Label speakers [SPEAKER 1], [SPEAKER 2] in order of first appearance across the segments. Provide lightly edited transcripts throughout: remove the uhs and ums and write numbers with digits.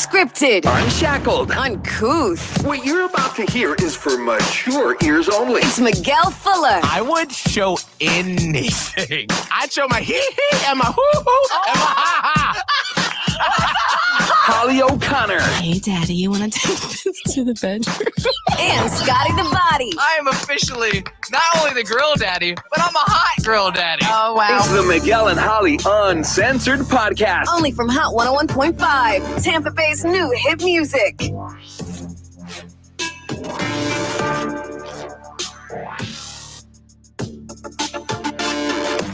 [SPEAKER 1] Scripted,
[SPEAKER 2] unshackled,
[SPEAKER 1] uncouth.
[SPEAKER 2] What you're about to hear is for mature ears only.
[SPEAKER 1] It's Miguel Fuller.
[SPEAKER 3] I would show anything. I'd show my hee-hee and my hoo-hoo and my ha-ha.
[SPEAKER 2] Holly O'Connor.
[SPEAKER 4] Hey, Daddy, you want to take this to the bedroom?
[SPEAKER 1] And Scotty the Body.
[SPEAKER 5] I am officially not only the grill daddy, but I'm a hot grill daddy.
[SPEAKER 4] Oh, wow.
[SPEAKER 2] It's the Miguel and Holly Uncensored podcast.
[SPEAKER 1] Only from Hot 101.5, Tampa Bay's new hit music.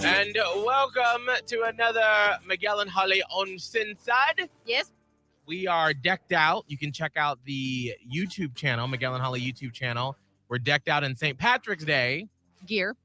[SPEAKER 3] And welcome to another Miguel and Holly Uncensored.
[SPEAKER 4] Yes.
[SPEAKER 3] We are decked out. You can check out the YouTube channel, Miguel and Holly YouTube channel. We're decked out in St. Patrick's Day.
[SPEAKER 4] Gear.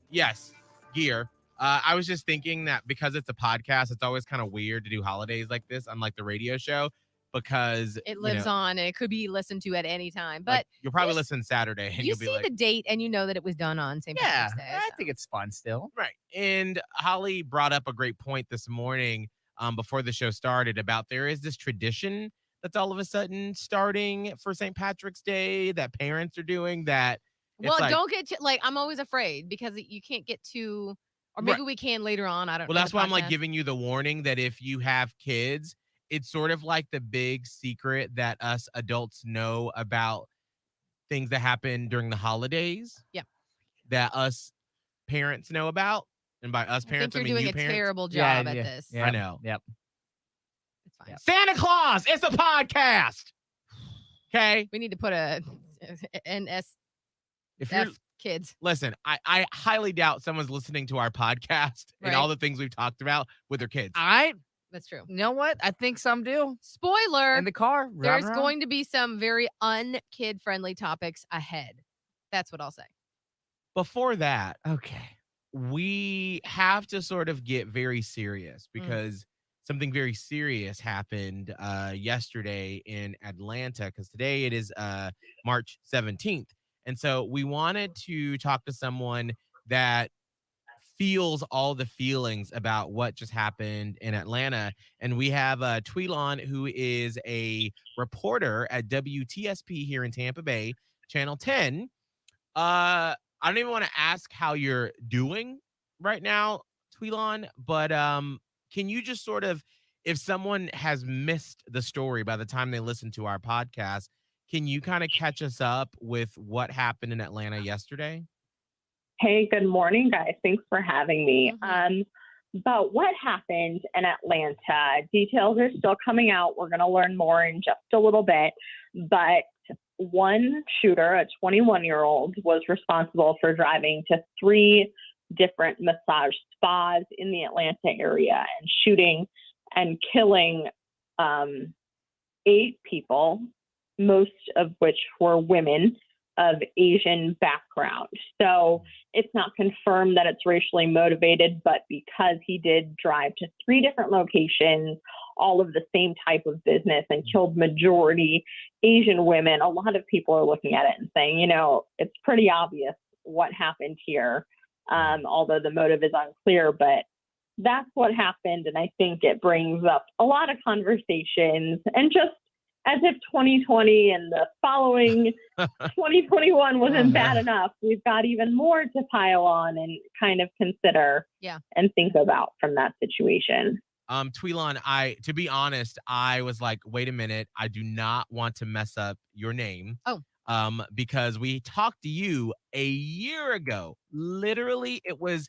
[SPEAKER 3] Yes, gear. I was just thinking that because it's a podcast, it's always kind of weird to do holidays like this, unlike the radio show, because
[SPEAKER 4] It lives on and it could be listened to at any time. But
[SPEAKER 3] like, you'll probably listen Saturday and
[SPEAKER 4] you
[SPEAKER 3] you'll be
[SPEAKER 4] see
[SPEAKER 3] like,
[SPEAKER 4] the date and you know that it was done on St. Patrick's Day.
[SPEAKER 5] I think it's fun still.
[SPEAKER 3] right. And Holly brought up a great point this morning before the show started about there is this tradition that's all of a sudden starting for St. Patrick's Day that parents are doing that.
[SPEAKER 4] Well, don't get to, I'm always afraid because you can't get too, or maybe we can later on. I don't know.
[SPEAKER 3] Well, that's why I'm like giving you the warning that if you have kids, it's sort of like the big secret that us adults know about things that happen during the holidays.
[SPEAKER 4] Yeah.
[SPEAKER 3] That us parents know about. And by us parents,
[SPEAKER 4] I think you're doing
[SPEAKER 3] you
[SPEAKER 4] a
[SPEAKER 3] parents.
[SPEAKER 4] terrible job at this.
[SPEAKER 3] I know.
[SPEAKER 5] Yep.
[SPEAKER 4] It's fine.
[SPEAKER 3] Santa Claus, it's a podcast. Okay.
[SPEAKER 4] We need to put a NSF
[SPEAKER 3] If you're
[SPEAKER 4] kids.
[SPEAKER 3] listen, I highly doubt someone's listening to our podcast and
[SPEAKER 4] Right.
[SPEAKER 3] all the things we've talked about with their kids.
[SPEAKER 4] That's true.
[SPEAKER 5] You know what? I think some do.
[SPEAKER 4] Spoiler.
[SPEAKER 5] In the car.
[SPEAKER 4] There's going to be some very un-kid friendly topics ahead. That's what I'll say.
[SPEAKER 3] Before that,
[SPEAKER 5] Okay.
[SPEAKER 3] we have to sort of get very serious because something very serious happened yesterday in Atlanta, because today it is March 17th. And so we wanted to talk to someone that feels all the feelings about what just happened in Atlanta. And we have Thuy, who is a reporter at WTSP here in Tampa Bay, Channel 10. I don't even want to ask how you're doing right now, Thuy, but can you just sort of, if someone has missed the story by the time they listen to our podcast, can you kind of catch us up with what happened in Atlanta yesterday?
[SPEAKER 6] Hey, good morning, guys. Thanks for having me.
[SPEAKER 4] Mm-hmm.
[SPEAKER 6] But what happened in Atlanta, details are still coming out. We're going to learn more in just a little bit. But one shooter, a 21-year-old, was responsible for driving to 3 different massage spas in the Atlanta area and shooting and killing 8 people, most of which were women of Asian background. So it's not confirmed that it's racially motivated, but because he did drive to 3 different locations, all of the same type of business, and killed majority Asian women, a lot of people are looking at it and saying, you know, it's pretty obvious what happened here, although the motive is unclear, but that's what happened. And I think it brings up a lot of conversations, and just as if 2020 and the following 2021 wasn't bad enough, we've got even more to pile on and kind of consider and think about from that situation.
[SPEAKER 3] Thuy, to be honest, I was like, wait a minute, I do not want to mess up your name. Because we talked to you a year ago. Literally, it was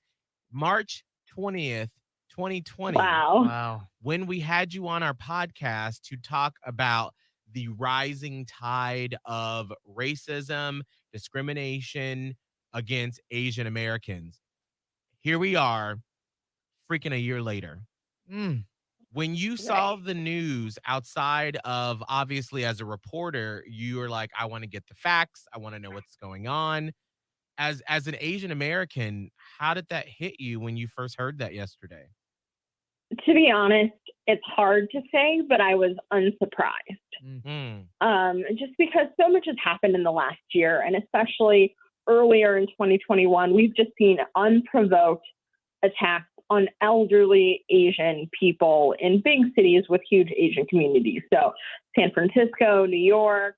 [SPEAKER 3] March 20th, 2020.
[SPEAKER 6] Wow.
[SPEAKER 3] When we had you on our podcast to talk about the rising tide of racism, discrimination against Asian Americans. Here we are, freaking a year later. When you saw the news outside of, obviously as a reporter, you were like, I want to get the facts. I want to know what's going on. As an Asian American, how did that hit you when you first heard that yesterday?
[SPEAKER 6] To be honest, it's hard to say, but I was unsurprised. Just because so much has happened in the last year, and especially earlier in 2021, we've just seen unprovoked attacks on elderly Asian people in big cities with huge Asian communities. So San Francisco, New York,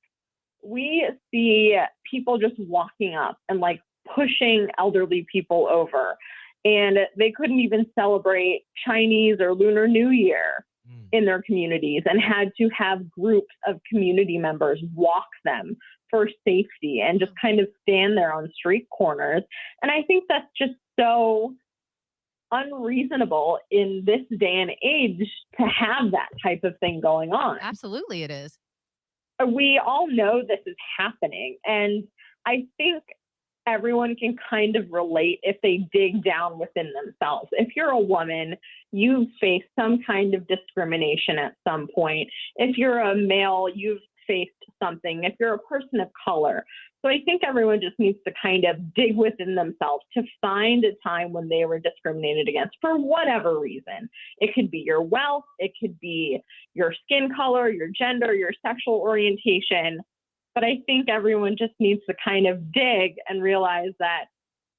[SPEAKER 6] we see people just walking up and like pushing elderly people over. And they couldn't even celebrate Chinese or Lunar New Year in their communities and had to have groups of community members walk them for safety and just kind of stand there on street corners. And I think that's just so unreasonable in this day and age to have that type of thing going on.
[SPEAKER 4] Absolutely, it is.
[SPEAKER 6] We all know this is happening. And I think everyone can kind of relate if they dig down within themselves. If you're a woman, you've faced some kind of discrimination at some point. If you're a male, you've faced something. If you're a person of color. So I think everyone just needs to kind of dig within themselves to find a time when they were discriminated against for whatever reason. It could be your wealth, it could be your skin color, your gender, your sexual orientation. But I think everyone just needs to kind of dig and realize that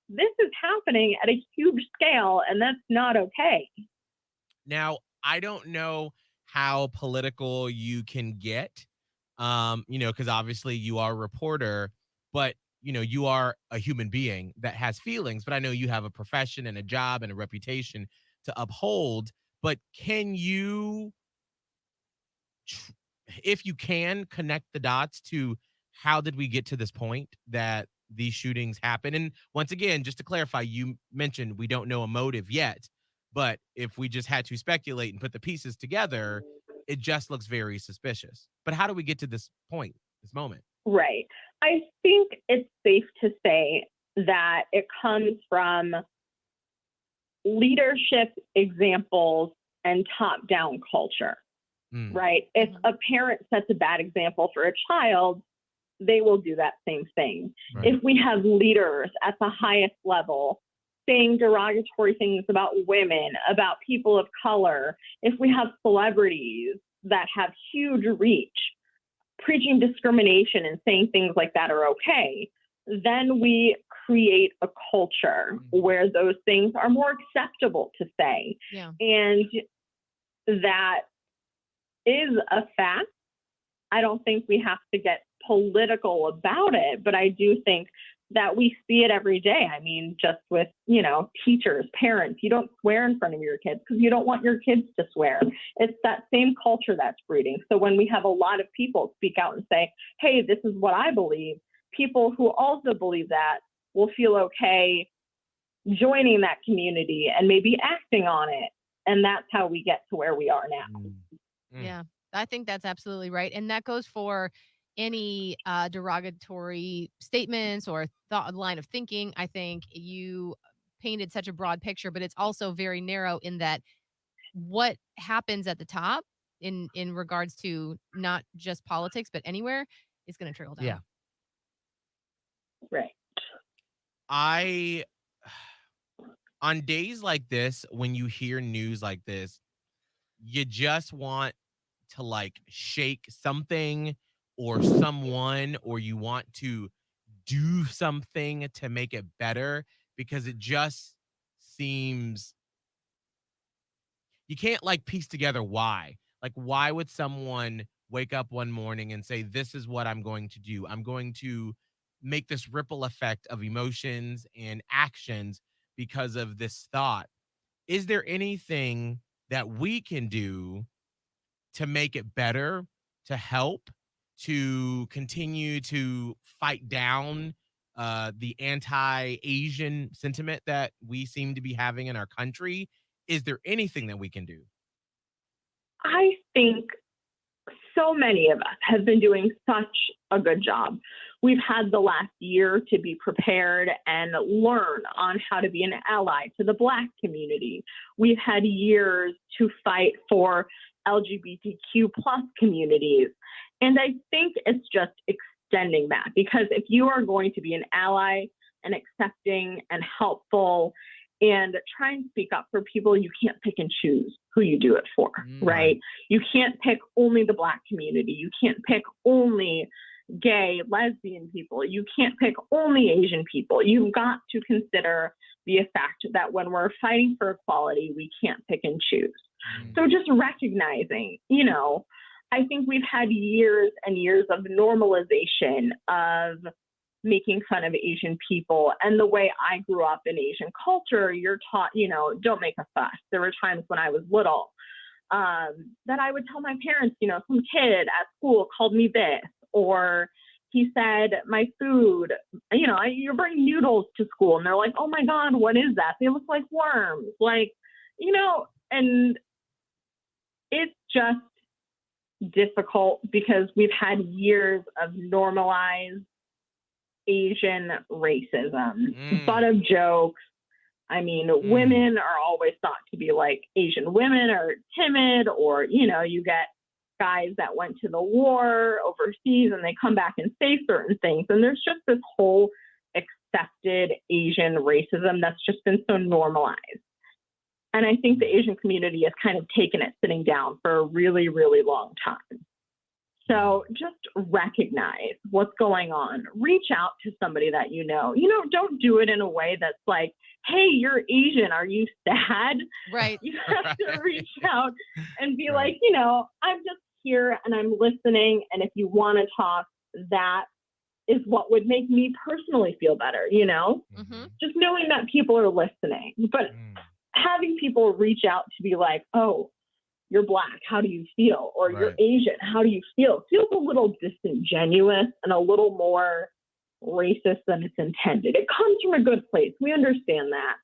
[SPEAKER 6] this is happening at a huge scale and that's not okay.
[SPEAKER 3] Now, I don't know how political you can get, because obviously you are a reporter, but, you are a human being that has feelings, but I know you have a profession and a job and a reputation to uphold. But can you, if you can, connect the dots to how did we get to this point that these shootings happen? And once again, just to clarify, you mentioned we don't know a motive yet, but if we just had to speculate and put the pieces together, it just looks very suspicious. But how do we get to this point, this moment?
[SPEAKER 6] Right. I think it's safe to say that it comes from leadership examples and top-down culture, right? If a parent sets a bad example for a child, they will do that same thing. Right. If we have leaders at the highest level saying derogatory things about women, about people of color, if we have celebrities that have huge reach preaching discrimination and saying things like that are okay, then we create a culture where those things are more acceptable to say.
[SPEAKER 4] Yeah.
[SPEAKER 6] And that is a fact. I don't think we have to get political about it, but I do think that we see it every day. I mean, just with, teachers, parents, you don't swear in front of your kids because you don't want your kids to swear. It's that same culture that's breeding. So when we have a lot of people speak out and say, hey, this is what I believe, people who also believe that will feel okay joining that community and maybe acting on it. And that's how we get to where we are now.
[SPEAKER 4] Yeah, I think that's absolutely right. And that goes for any derogatory statements or line of thinking. I think you painted such a broad picture, but it's also very narrow in that what happens at the top in regards to not just politics, but anywhere is going to trickle down.
[SPEAKER 3] Yeah.
[SPEAKER 6] Right.
[SPEAKER 3] On days like this, when you hear news like this, you just want to shake something or someone, or you want to do something to make it better, because it just seems you can't piece together why. Why would someone wake up one morning and say, this is what I'm going to do? I'm going to make this ripple effect of emotions and actions because of this thought. Is there anything that we can do to make it better, to help, to continue to fight down the anti-Asian sentiment that we seem to be having in our country? Is there anything that we can do?
[SPEAKER 6] I think so many of us have been doing such a good job. We've had the last year to be prepared and learn on how to be an ally to the Black community. We've had years to fight for LGBTQ plus communities. And I think it's just extending that, because if you are going to be an ally and accepting and helpful and try and speak up for people, you can't pick and choose who you do it for, right? You can't pick only the Black community. You can't pick only gay, lesbian people. You can't pick only Asian people. You've got to consider the effect that when we're fighting for equality, we can't pick and choose. So just recognizing, I think we've had years and years of normalization of making fun of Asian people. And the way I grew up in Asian culture, you're taught, don't make a fuss. There were times when I was little that I would tell my parents, some kid at school called me this, or he said my food, you're bringing noodles to school. And they're like, oh my God, what is that? They look like worms. And it's just difficult because we've had years of normalized Asian racism, butt of jokes. I mean, women are always thought to be like Asian women are timid, or, you get guys that went to the war overseas and they come back and say certain things. And there's just this whole accepted Asian racism that's just been so normalized. And I think the Asian community has kind of taken it sitting down for a really, really long time. So just recognize what's going on. Reach out to somebody that you know. Don't do it in a way that's like, hey, you're Asian. Are you sad?
[SPEAKER 4] Right.
[SPEAKER 6] You have to reach out and be like, I'm just here and I'm listening. And if you want to talk, that is what would make me personally feel better, Just knowing that people are listening. But having people reach out to be like, oh, you're Black, how do you feel? Or you're Asian, how do you feel? Feels a little disingenuous and a little more racist than it's intended. It comes from a good place. We understand that.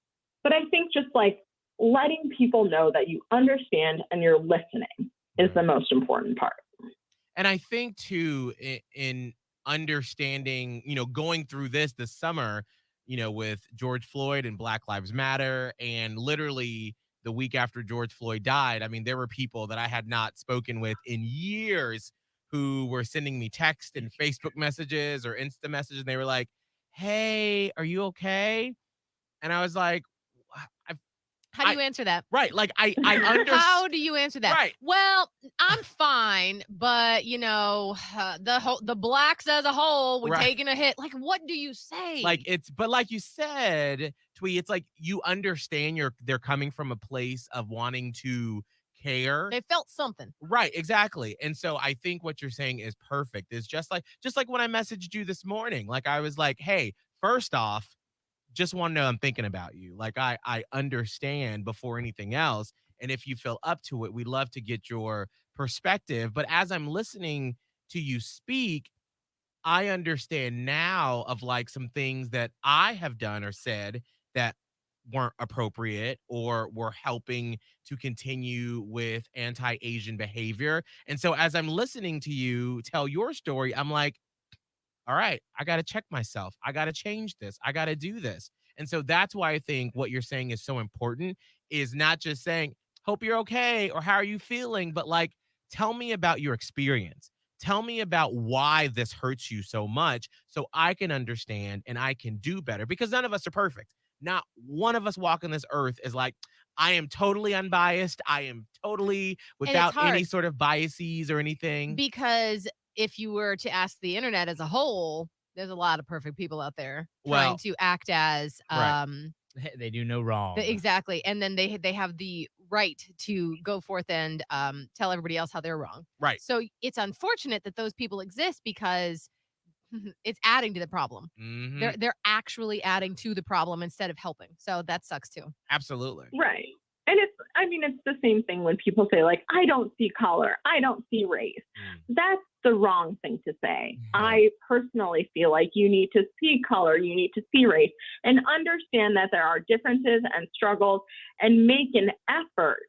[SPEAKER 6] But I think just like letting people know that you understand and you're listening is the most important part.
[SPEAKER 3] And I think too, in understanding, going through this summer, with George Floyd and Black Lives Matter, and literally the week after George Floyd died, I mean, there were people that I had not spoken with in years who were sending me text and Facebook messages or Insta messages. And they were like, hey, are you okay? And I was like,
[SPEAKER 4] how do you answer that?
[SPEAKER 3] Right. Like I understand.
[SPEAKER 4] How do you answer that?
[SPEAKER 3] Right.
[SPEAKER 4] Well, I'm fine, but the Blacks as a whole, we're taking a hit. Like, what do you say?
[SPEAKER 3] But like you said, Thuy, it's like you understand they're coming from a place of wanting to care.
[SPEAKER 4] They felt something.
[SPEAKER 3] Right, exactly. And so I think what you're saying is perfect. It's just like when I messaged you this morning, like I was like, hey, first off, just want to know I'm thinking about you. Like I understand before anything else. And if you feel up to it, we'd love to get your perspective. But as I'm listening to you speak, I understand now of like some things that I have done or said that weren't appropriate or were helping to continue with anti-Asian behavior. And so as I'm listening to you tell your story, I'm like, all right, I got to check myself. I got to change this. I got to do this. And so that's why I think what you're saying is so important, is not just saying, hope you're okay, or how are you feeling, but like, tell me about your experience. Tell me about why this hurts you so much so I can understand and I can do better, because none of us are perfect. Not one of us walking this earth is like, I am totally unbiased. I am totally without any sort of biases or anything.
[SPEAKER 4] Because if you were to ask the internet as a whole, there's a lot of perfect people out there trying to act as
[SPEAKER 7] they do no wrong.
[SPEAKER 4] Exactly. And then they have the right to go forth and tell everybody else how they're wrong.
[SPEAKER 3] Right.
[SPEAKER 4] So it's unfortunate that those people exist, because it's adding to the problem.
[SPEAKER 3] Mm-hmm.
[SPEAKER 4] They're actually adding to the problem instead of helping. So that sucks too.
[SPEAKER 3] Absolutely.
[SPEAKER 6] Right. And it's the same thing when people say, like, I don't see color, I don't see race. That's the wrong thing to say. I personally feel like you need to see color, you need to see race, and understand that there are differences and struggles, and make an effort.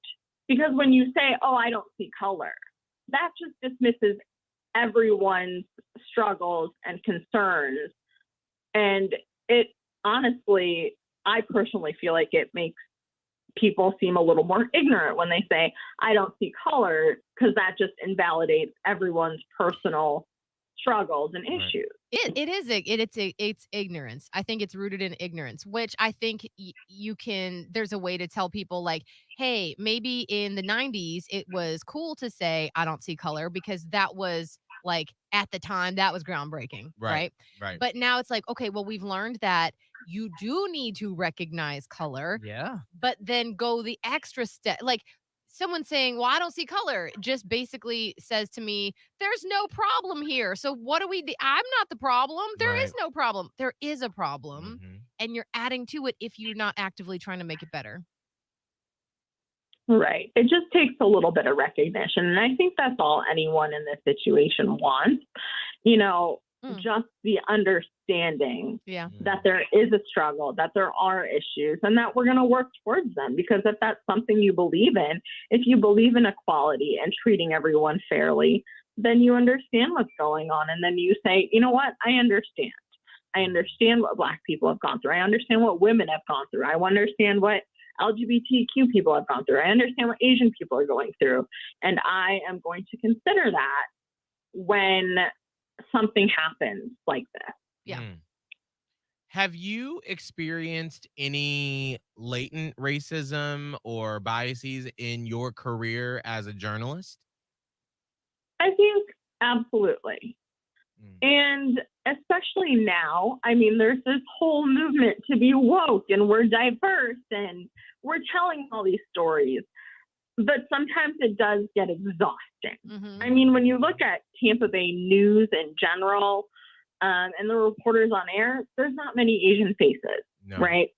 [SPEAKER 6] Because when you say, oh, I don't see color, that just dismisses everyone's struggles and concerns. And it honestly, I personally feel like it makes people seem a little more ignorant when they say, I don't see color, because that just invalidates everyone's personal struggles and issues.
[SPEAKER 4] It's ignorance. I think it's rooted in ignorance, which I think there's a way to tell people like, hey, maybe in the 90s, it was cool to say, I don't see color, because that was like at the time that was groundbreaking, right?
[SPEAKER 3] Right.
[SPEAKER 4] But now it's like, okay, well, we've learned that you do need to recognize color,
[SPEAKER 7] Yeah.
[SPEAKER 4] but then go the extra step. Like someone saying, well, I don't see color, just basically says to me, there's no problem here. So what do we do? I'm not the problem. There is
[SPEAKER 3] Right.
[SPEAKER 4] no problem. There is a problem.
[SPEAKER 3] Mhm.
[SPEAKER 4] And you're adding to it if you're not actively trying to make it better.
[SPEAKER 6] Right. It just takes a little bit of recognition. And I think that's all anyone in this situation wants. You know, just the understanding
[SPEAKER 4] Yeah.
[SPEAKER 6] that there is a struggle, that there are issues, and that we're going to work towards them. Because if that's something you believe in, if you believe in equality and treating everyone fairly, then you understand what's going on. And then you say, you know what? I understand. I understand what Black people have gone through. I understand what women have gone through. I understand what LGBTQ people have gone through. I understand what Asian people are going through. And I am going to consider that when something happens like this.
[SPEAKER 4] Yeah.
[SPEAKER 3] Have you experienced any latent racism or biases in your career as a journalist?
[SPEAKER 6] I think absolutely. And especially now, I mean, there's this whole movement to be woke and we're diverse and we're telling all these stories. But sometimes it does get exhausting.
[SPEAKER 4] Mm-hmm.
[SPEAKER 6] I mean, when you look at Tampa Bay news in general and the reporters on air, there's not many Asian faces, right?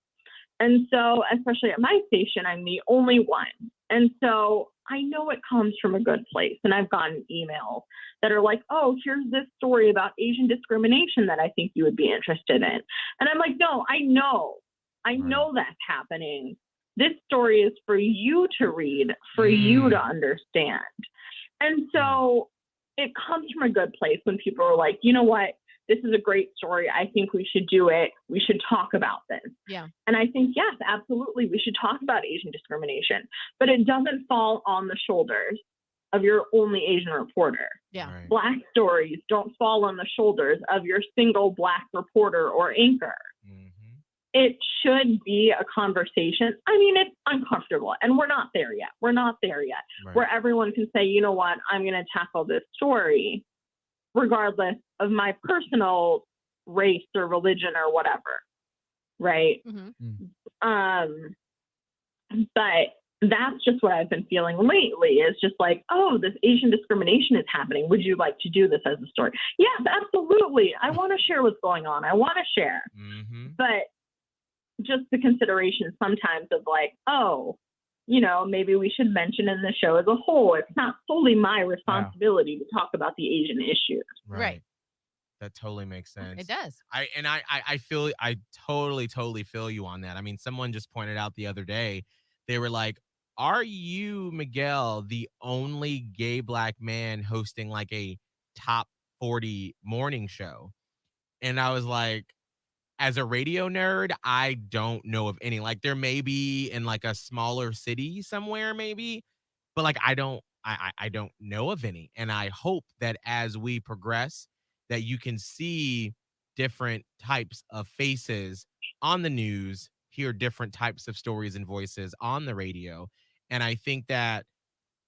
[SPEAKER 6] And so, especially at my station, I'm the only one. And so I know it comes from a good place. And I've gotten emails that are like, oh, here's this story about Asian discrimination that I think you would be interested in. And I'm like, no, I know that's happening. This story is for you to read, for you to understand. And so it comes from a good place when people are like, you know what? This is a great story. I think we should do it. We should talk about this.
[SPEAKER 4] Yeah.
[SPEAKER 6] And I think, yes, absolutely. We should talk about Asian discrimination, but it doesn't fall on the shoulders of your only Asian reporter.
[SPEAKER 4] Yeah.
[SPEAKER 3] Right.
[SPEAKER 6] Black stories don't fall on the shoulders of your single Black reporter or anchor. It should be a conversation. I mean, it's uncomfortable and we're not there yet.
[SPEAKER 3] Right.
[SPEAKER 6] Where everyone can say, you know what, I'm going to tackle this story regardless of my personal race or religion or whatever. Right. But that's just what I've been feeling lately is just like, oh, this Asian discrimination is happening. Would you like to do this as a story? Yes, absolutely. I want to share what's going on. I want to share. But just the consideration sometimes of like, oh, you know, maybe we should mention in the show as a whole. It's not solely my responsibility to talk about the Asian issues.
[SPEAKER 4] Right.
[SPEAKER 3] That totally makes sense.
[SPEAKER 4] It does.
[SPEAKER 3] I feel I totally feel you on that. I mean, someone just pointed out the other day, they were like, are you, Miguel, the only gay Black man hosting like a top 40 morning show? And I was like, as a radio nerd, I don't know of any. Like there may be in like a smaller city somewhere, maybe, but like I don't know of any. And I hope that as we progress, that you can see different types of faces on the news, hear different types of stories and voices on the radio. And I think that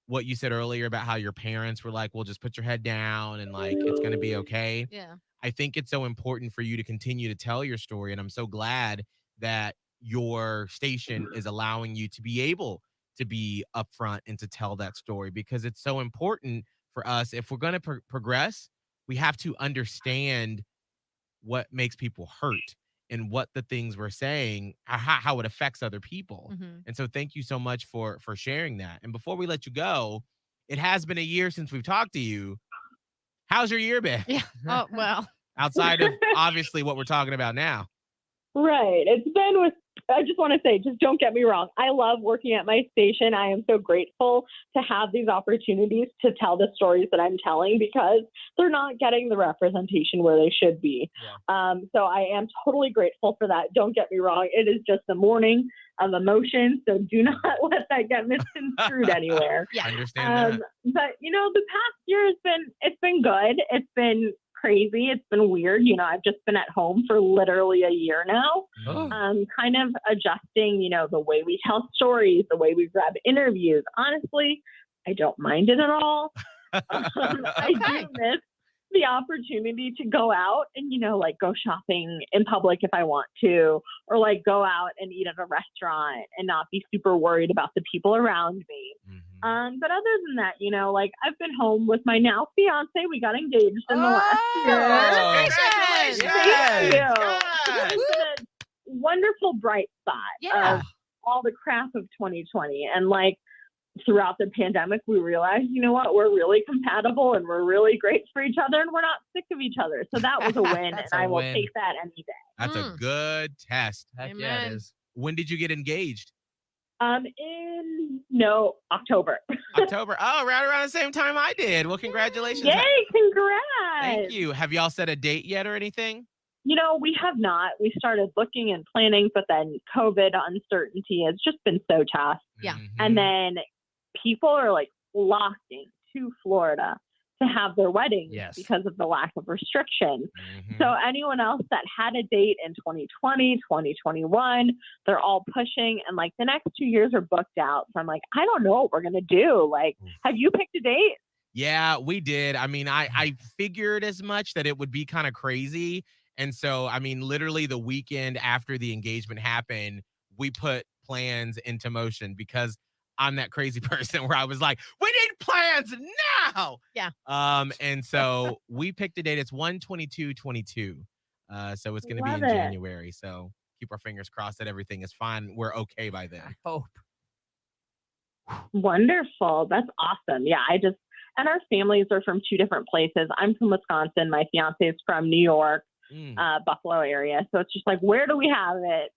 [SPEAKER 3] what you said earlier about how your parents were like, well, just put your head down and like, it's going to be okay.
[SPEAKER 4] Yeah.
[SPEAKER 3] I think it's so important for you to continue to tell your story. And I'm so glad that your station is allowing you to be able to be upfront and to tell that story, because it's so important for us. If we're going to progress, we have to understand what makes people hurt and what the things we're saying, how it affects other people. And so thank you so much for sharing that. And before we let you go, it has been a year since we've talked to you. How's your year been?
[SPEAKER 4] Yeah. Oh, well.
[SPEAKER 3] Outside of obviously what we're talking about now.
[SPEAKER 6] Right. It's been with, I just want to say, just don't get me wrong. I love working at my station. I am so grateful to have these opportunities to tell the stories that I'm telling because they're not getting the representation where they should be. Yeah. So I am totally grateful for that. Don't get me wrong. It is just a morning of emotion. So do not let that get misconstrued anywhere.
[SPEAKER 3] Yeah. I understand that.
[SPEAKER 6] But, you know, the past year it's been good. It's been crazy. It's been weird. You know, I've just been at home for literally a year now, kind of adjusting, you know, the way we tell stories, the way we grab interviews. Honestly, I don't mind it at all. I do miss the opportunity to go out and, like go shopping in public if I want to, or like go out and eat at a restaurant and not be super worried about the people around me. But other than that, like I've been home with my now fiance. We got engaged in the last year.
[SPEAKER 3] Congratulations!
[SPEAKER 6] Thank you.
[SPEAKER 3] Yes.
[SPEAKER 6] It's been a wonderful bright spot of all the crap of 2020. And like throughout the pandemic, we realized, you know what, we're really compatible and we're really great for each other and we're not sick of each other. So that was a win, and I will take that any day.
[SPEAKER 3] That's a good test.
[SPEAKER 7] Heck
[SPEAKER 4] Amen.
[SPEAKER 7] yeah, it is.
[SPEAKER 3] When did you get engaged?
[SPEAKER 6] October.
[SPEAKER 3] October. Oh, right around the same time I did. Well, congratulations.
[SPEAKER 6] Yay, congrats.
[SPEAKER 3] Thank you. Have y'all set a date yet or anything?
[SPEAKER 6] We have not. We started looking and planning, but then COVID uncertainty has just been so tough.
[SPEAKER 4] Yeah.
[SPEAKER 6] And then people are like flocking to Florida to have their weddings because of the lack of restrictions. So anyone else that had a date in 2020, 2021, they're all pushing, and like the next 2 years are booked out. So I'm like, I don't know what we're going to do. Like, have you picked a date?
[SPEAKER 3] Yeah, we did. I mean, I figured as much that it would be kind of crazy. And so, I mean, literally the weekend after the engagement happened, we put plans into motion because I'm that crazy person where I was like, we need plans now.
[SPEAKER 4] Yeah.
[SPEAKER 3] And so we picked a date. It's 1/22/22. So it's going to be in
[SPEAKER 6] Love it.
[SPEAKER 3] January. So keep our fingers crossed that everything is fine. We're okay by then.
[SPEAKER 7] Hope.
[SPEAKER 6] Wonderful. That's awesome. Yeah, and our families are from two different places. I'm from Wisconsin. My fiance is from New York. Buffalo area. So it's just like, where do we have it?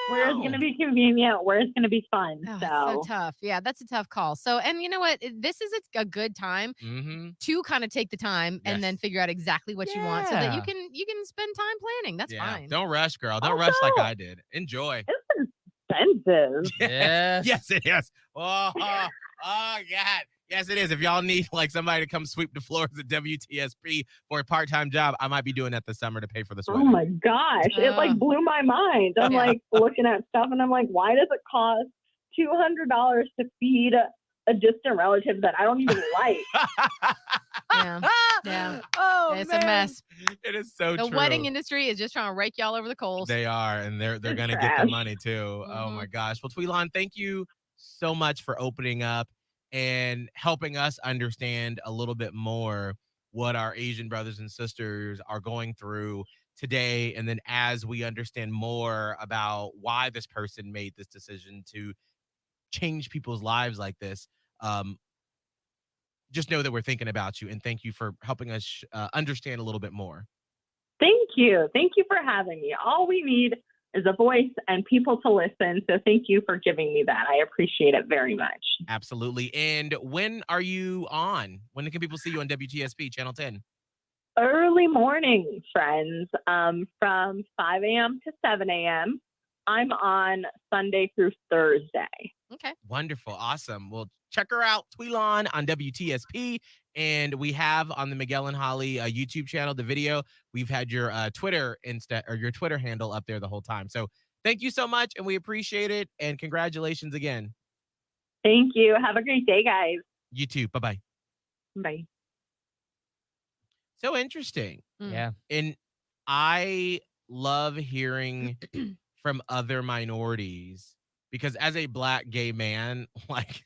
[SPEAKER 6] Where's going to be convenient? Where's going to be fun?
[SPEAKER 4] Oh, so tough. Yeah, that's a tough call. So, and you know what? This is a good time to kind of take the time and then figure out exactly what you want so that you can spend time planning. That's fine.
[SPEAKER 3] Don't rush, girl. Don't rush like I did. Enjoy.
[SPEAKER 6] It's expensive.
[SPEAKER 7] Yes.
[SPEAKER 3] Yes, it is. Oh, God. Yes, it is. If y'all need like somebody to come sweep the floors at WTSP for a part-time job, I might be doing that this summer to pay for this wedding.
[SPEAKER 6] Oh my gosh. It like blew my mind. I'm like looking at stuff and I'm like, why does it cost $200 to feed a distant relative that I don't even like?
[SPEAKER 4] Yeah.
[SPEAKER 3] Oh,
[SPEAKER 4] it's
[SPEAKER 3] man.
[SPEAKER 4] a mess.
[SPEAKER 3] It is so
[SPEAKER 4] The
[SPEAKER 3] true.
[SPEAKER 4] wedding industry is just trying to rake y'all over the coals.
[SPEAKER 3] They are, and they're going to get the money too. Oh my gosh. Well, Tweelon, thank you so much for opening up and helping us understand a little bit more what our Asian brothers and sisters are going through today. And then as we understand more about why this person made this decision to change people's lives like this, just know that we're thinking about you, and thank you for helping us understand a little bit more.
[SPEAKER 6] Thank you. Thank you for having me. All we need is a voice and people to listen. So thank you for giving me that. I appreciate it very much.
[SPEAKER 3] Absolutely. And when are you on? When can people see you on WTSP Channel 10?
[SPEAKER 6] Early morning, friends, from 5 a.m. to 7 a.m. I'm on Sunday through Thursday.
[SPEAKER 4] Okay.
[SPEAKER 3] Wonderful. Awesome. Well, check her out, Tweelon, on WTSP. And we have on the Miguel and Holly YouTube channel, the video. We've had your Twitter your Twitter handle up there the whole time. So thank you so much, and we appreciate it. And congratulations again.
[SPEAKER 6] Thank you. Have a great day, guys.
[SPEAKER 3] You too. Bye-bye.
[SPEAKER 6] Bye.
[SPEAKER 3] So interesting.
[SPEAKER 7] Yeah.
[SPEAKER 3] And I love hearing from other minorities because as a Black gay man, like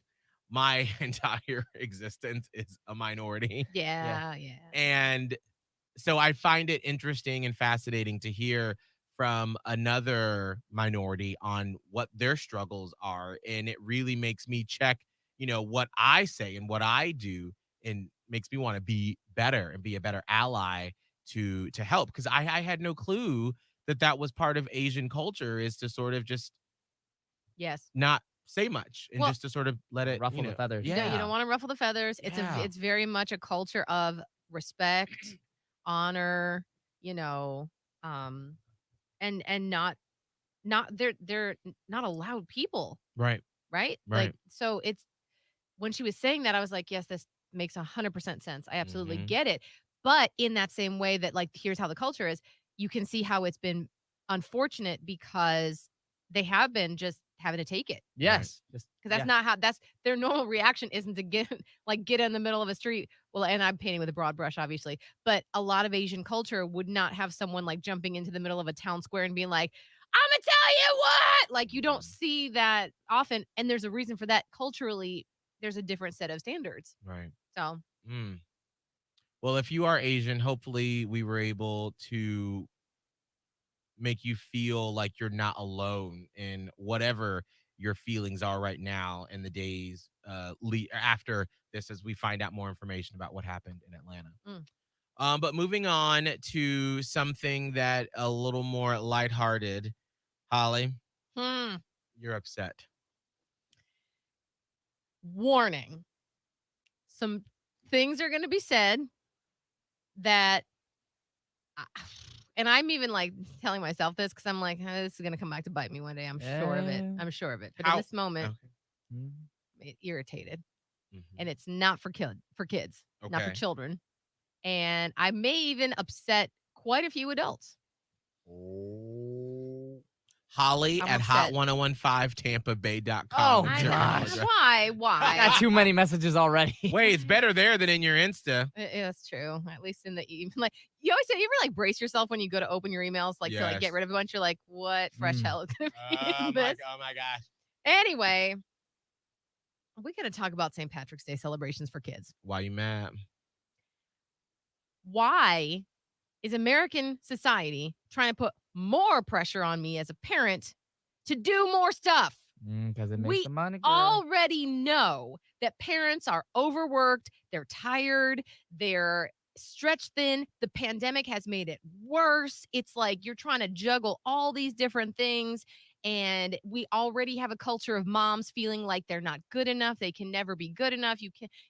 [SPEAKER 3] my entire existence is a minority.
[SPEAKER 4] Yeah.
[SPEAKER 3] And so I find it interesting and fascinating to hear from another minority on what their struggles are. And it really makes me check, what I say and what I do, and makes me want to be better and be a better ally to help. Because I had no clue that was part of Asian culture, is to sort of just not say much and just to sort of let it
[SPEAKER 7] ruffle the feathers.
[SPEAKER 4] Yeah, you don't want to ruffle the feathers. It's very much a culture of respect, honor, and not they're not allowed people.
[SPEAKER 3] Right.
[SPEAKER 4] Like, so it's, when she was saying that, I was like, yes, this makes 100% sense. I absolutely get it. But in that same way that, like, here's how the culture is, you can see how it's been unfortunate because they have been just having to take it.
[SPEAKER 7] Yes.
[SPEAKER 4] Because that's not how, that's their normal reaction isn't to get in the middle of a street. Well, and I'm painting with a broad brush, obviously, but a lot of Asian culture would not have someone like jumping into the middle of a town square and being like, I'm gonna tell you what. Like, you don't see that often. And there's a reason for that. Culturally, there's a different set of standards.
[SPEAKER 3] Right.
[SPEAKER 4] So,
[SPEAKER 3] Well, if you are Asian, hopefully we were able to make you feel like you're not alone in whatever your feelings are right now in the days after this, as we find out more information about what happened in Atlanta. But moving on to something that a little more lighthearted, Holly, you're upset.
[SPEAKER 4] Warning. Some things are going to be said that, and I'm even like telling myself this because I'm like, this is going to come back to bite me one day. I'm sure of it. I'm sure of it. But in this moment, it irritated. And it's not for kids, not for children. And I may even upset quite a few adults.
[SPEAKER 3] Holly
[SPEAKER 4] I'm
[SPEAKER 3] at
[SPEAKER 4] upset.
[SPEAKER 3] hot1015tampabay.com.
[SPEAKER 7] Oh,
[SPEAKER 4] gosh. Why?
[SPEAKER 7] I got too many messages already.
[SPEAKER 3] Wait, it's better there than in your Insta.
[SPEAKER 4] Yeah, that's true. At least in the like, you always say, you ever like brace yourself when you go to open your emails, like to like get rid of a bunch. You're like, what fresh hell is gonna be in this?
[SPEAKER 3] Oh my gosh.
[SPEAKER 4] Anyway, we got to talk about St. Patrick's Day celebrations for kids.
[SPEAKER 3] Why you mad?
[SPEAKER 4] Why is American society trying to put more pressure on me as a parent to do more stuff?
[SPEAKER 7] Because it makes the money.
[SPEAKER 4] Already know that parents are overworked, they're tired, they're stretched thin. The pandemic has made it worse. It's like you're trying to juggle all these different things. And we already have a culture of moms feeling like they're not good enough. They can never be good enough.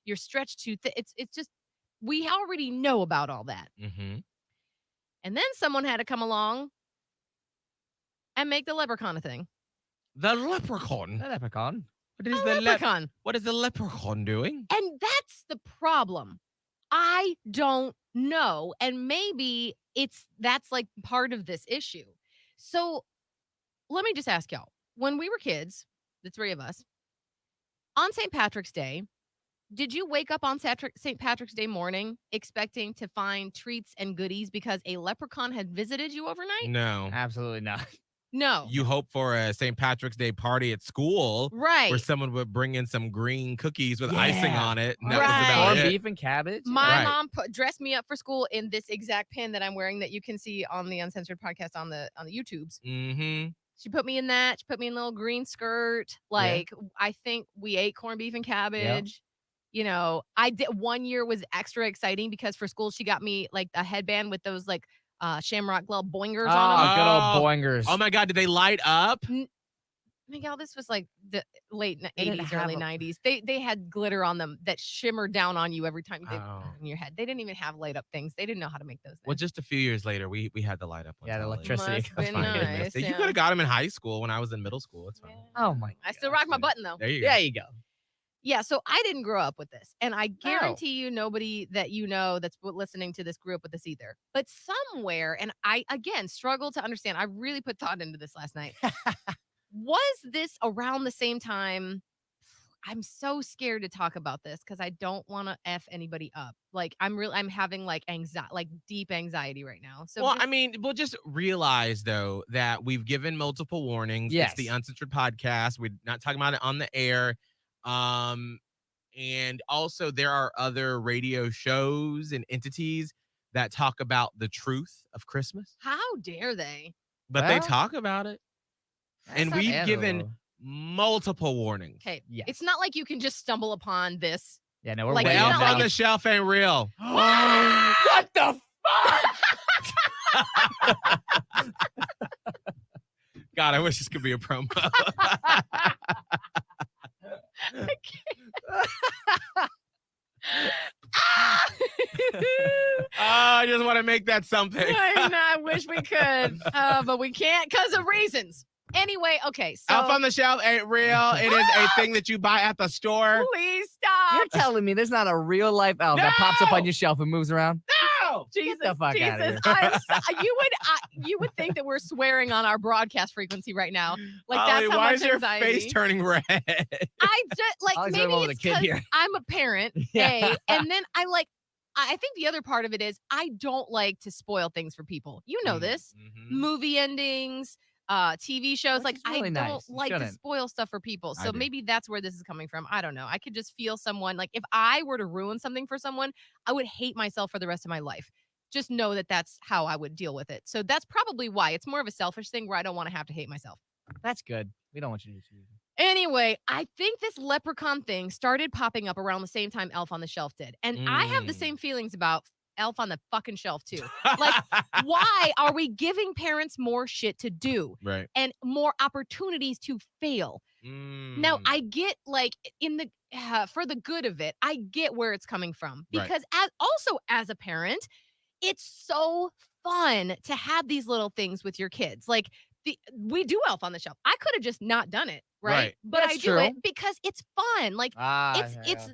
[SPEAKER 4] You're stretched too thin. It's just, we already know about all that. And then someone had to come along and make the leprechaun a thing.
[SPEAKER 3] The leprechaun?
[SPEAKER 7] The leprechaun?
[SPEAKER 3] What is
[SPEAKER 4] leprechaun?
[SPEAKER 3] What is the leprechaun doing?
[SPEAKER 4] And that's the problem. I don't know. And maybe that's like part of this issue. So let me just ask y'all. When we were kids, the three of us, on St. Patrick's Day, did you wake up on St. Patrick's Day morning expecting to find treats and goodies because a leprechaun had visited you overnight?
[SPEAKER 3] No.
[SPEAKER 7] Absolutely not.
[SPEAKER 4] No.
[SPEAKER 3] You hope for a St. Patrick's Day party at school.
[SPEAKER 4] Right.
[SPEAKER 3] Where someone would bring in some green cookies with icing on it. And that
[SPEAKER 4] Right.
[SPEAKER 3] was about
[SPEAKER 7] Or
[SPEAKER 3] it.
[SPEAKER 7] beef and cabbage.
[SPEAKER 4] My mom dressed me up for school in this exact pin that I'm wearing that you can see on the Uncensored podcast on the YouTubes. She put me in that. She put me in a little green skirt. Like, I think we ate corned beef and cabbage. You know, I did. One year was extra exciting because for school, she got me like a headband with those like Shamrock Glove boingers on them.
[SPEAKER 7] Good old boingers.
[SPEAKER 3] Oh my God, did they light up?
[SPEAKER 4] Miguel, this was like the late 80s, early 90s. They had glitter on them that shimmered down on you every time you did in your head. They didn't even have light up things. They didn't know how to make those things.
[SPEAKER 3] Well, just a few years later, we had the light up ones.
[SPEAKER 7] Yeah, the electricity.
[SPEAKER 4] Must been nice,
[SPEAKER 3] You could have got them in high school when I was in middle school. It's fine.
[SPEAKER 7] Oh my!
[SPEAKER 4] I still rock my button though.
[SPEAKER 3] There you go.
[SPEAKER 7] There you go.
[SPEAKER 4] Yeah, so I didn't grow up with this. And I guarantee you nobody that you know that's listening to this grew up with this either. But somewhere, and I, again, struggle to understand. I really put thought into this last night. Was this around the same time? I'm so scared to talk about this because I don't want to F anybody up. Like, I'm having like anxiety, like deep anxiety right now. So,
[SPEAKER 3] well, I mean, we'll just realize though that we've given multiple warnings.
[SPEAKER 7] Yes.
[SPEAKER 3] It's the Uncensored podcast. We're not talking about it on the air. And also there are other radio shows and entities that talk about the truth of Christmas.
[SPEAKER 4] How dare they?
[SPEAKER 3] But they talk about it. And
[SPEAKER 4] not
[SPEAKER 3] we've given multiple warnings.
[SPEAKER 4] Okay.
[SPEAKER 7] Yes.
[SPEAKER 4] It's not like you can just stumble upon this.
[SPEAKER 7] Yeah, no, we're
[SPEAKER 4] Like,
[SPEAKER 7] way
[SPEAKER 4] it's
[SPEAKER 3] Elf
[SPEAKER 4] not
[SPEAKER 3] on
[SPEAKER 4] like
[SPEAKER 3] the Shelf ain't real.
[SPEAKER 7] What the fuck?
[SPEAKER 3] God, I wish this could be a promo. I just want to make that something.
[SPEAKER 4] I wish we could, but we can't because of reasons. Anyway, okay, so
[SPEAKER 3] Elf on the Shelf ain't real. It is a thing that you buy at the store.
[SPEAKER 4] please stop.
[SPEAKER 7] You're telling me there's not a real life elf that pops up on your shelf and moves around?
[SPEAKER 3] No!
[SPEAKER 7] go.
[SPEAKER 4] Jesus,
[SPEAKER 7] Get the fuck
[SPEAKER 4] Jesus.
[SPEAKER 7] outta here.
[SPEAKER 4] You would think that we're swearing on our broadcast frequency right now. Like
[SPEAKER 3] Ollie,
[SPEAKER 4] that's how
[SPEAKER 3] why
[SPEAKER 4] much
[SPEAKER 3] is your
[SPEAKER 4] anxiety.
[SPEAKER 3] face turning red?
[SPEAKER 4] I just like
[SPEAKER 7] Ollie's
[SPEAKER 4] maybe
[SPEAKER 7] going over
[SPEAKER 4] it's
[SPEAKER 7] the kid
[SPEAKER 4] because
[SPEAKER 7] here.
[SPEAKER 4] I'm a parent,
[SPEAKER 7] Yeah.
[SPEAKER 4] and then I think the other part of it is I don't like to spoil things for people. You know this.
[SPEAKER 3] Mhm.
[SPEAKER 4] Movie endings, TV shows.
[SPEAKER 7] Which
[SPEAKER 4] Like
[SPEAKER 7] is really
[SPEAKER 4] I don't
[SPEAKER 7] nice. You
[SPEAKER 4] like to
[SPEAKER 7] shouldn't.
[SPEAKER 4] spoil stuff for people.
[SPEAKER 3] I
[SPEAKER 4] So
[SPEAKER 3] do.
[SPEAKER 4] maybe that's where this is coming from. I don't know. I could just feel someone like if I were to ruin something for someone, I would hate myself for the rest of my life. Just know that that's how I would deal with it. So that's probably why it's more of a selfish thing where I don't want to have to hate myself.
[SPEAKER 7] That's good. We don't want you to do it.
[SPEAKER 4] Anyway, I think this leprechaun thing started popping up around the same time Elf on the Shelf did. And I have the same feelings about Elf on the fucking Shelf too. Like, why are we giving parents more shit to do
[SPEAKER 3] Right.
[SPEAKER 4] and more opportunities to fail? Now, I get like in the for the good of it, I get where it's coming from
[SPEAKER 3] Right.
[SPEAKER 4] because as a parent, it's so fun to have these little things with your kids. Like we do Elf on the Shelf. I could have just not done it, right?
[SPEAKER 3] Right.
[SPEAKER 4] But
[SPEAKER 7] That's
[SPEAKER 4] I do
[SPEAKER 7] true.
[SPEAKER 4] it because it's fun. Like it's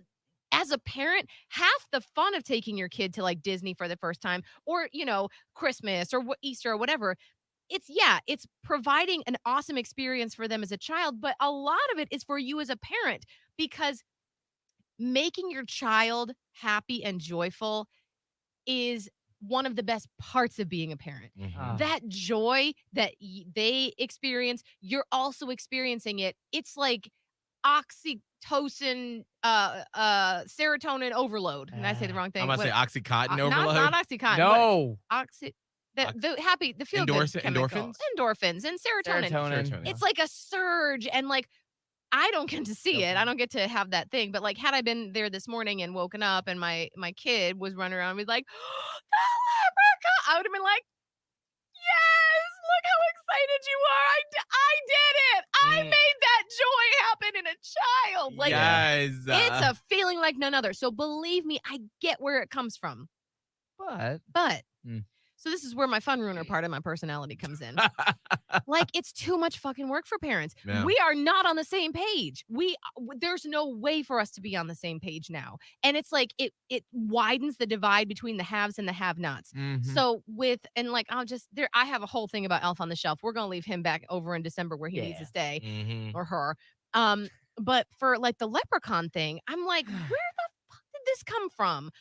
[SPEAKER 4] as a parent, half the fun of taking your kid to like Disney for the first time or, Christmas or Easter or whatever. It's providing an awesome experience for them as a child, but a lot of it is for you as a parent because making your child happy and joyful is one of the best parts of being a parent.
[SPEAKER 3] Mhm.
[SPEAKER 4] That joy that they experience, you're also experiencing it. It's like oxytocin, serotonin overload. Did I say the wrong thing?
[SPEAKER 3] I'm about to say Oxycontin overload.
[SPEAKER 4] Not Oxycontin.
[SPEAKER 7] No.
[SPEAKER 4] The feel good
[SPEAKER 3] Endorphins?
[SPEAKER 4] endorphins and serotonin.
[SPEAKER 7] Serotonin.
[SPEAKER 4] It's like a surge, and like I don't get to see it. I don't get to have that thing. But like, had I been there this morning and woken up, and my kid was running around, and was like, "The leprechaun!" I would have been like, "Yes! Look how excited you are! I did it! I made that joy happen in a child!" Like,
[SPEAKER 3] yes.
[SPEAKER 4] it's a feeling like none other. So believe me, I get where it comes from. But so this is where my fun ruiner part of my personality comes in. Like, it's too much fucking work for parents.
[SPEAKER 3] Yeah.
[SPEAKER 4] We are not on the same page. There's no way for us to be on the same page now. And it's like it widens the divide between the haves and the have-nots. So I have a whole thing about Elf on the Shelf. We're gonna leave him back over in December where he needs to stay, or her. But for like the leprechaun thing, I'm like, where the fuck did this come from?